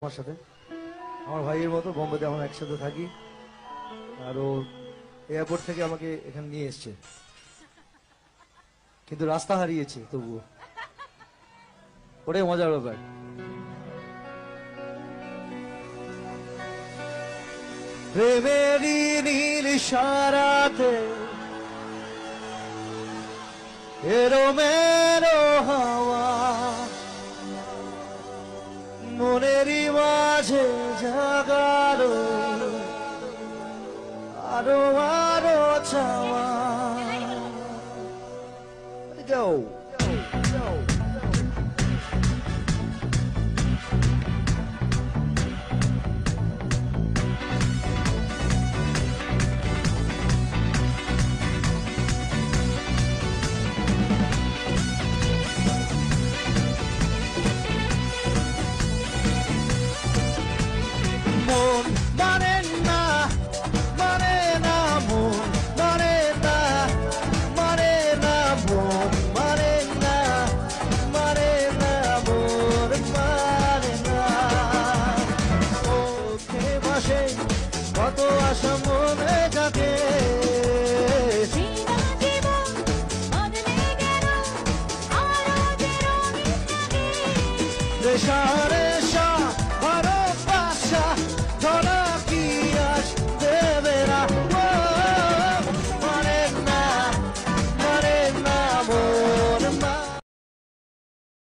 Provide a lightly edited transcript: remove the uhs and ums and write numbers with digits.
আমার সাথে আমার ভাইয়ের মতো বোম্বেতে আমরা একসাথে থাকি। আর ও এয়ারপোর্ট থেকে আমাকে এখানে নিয়ে এসছে, কিন্তু রাস্তা হারিয়েছে তবুও, ওটাই মজার ব্যাপার। প্রেমেরই নীল ইশারাতে এরো মেরো হাওয়া মনেরই মাঝে জাগালো আরো আরো চাওয়া। Go. মন মানে না মানে না, মন মানে না মানে না, মন মানে না মানে না, মন মানে না। ওকে বসে কত আশা মনে যাকে সারা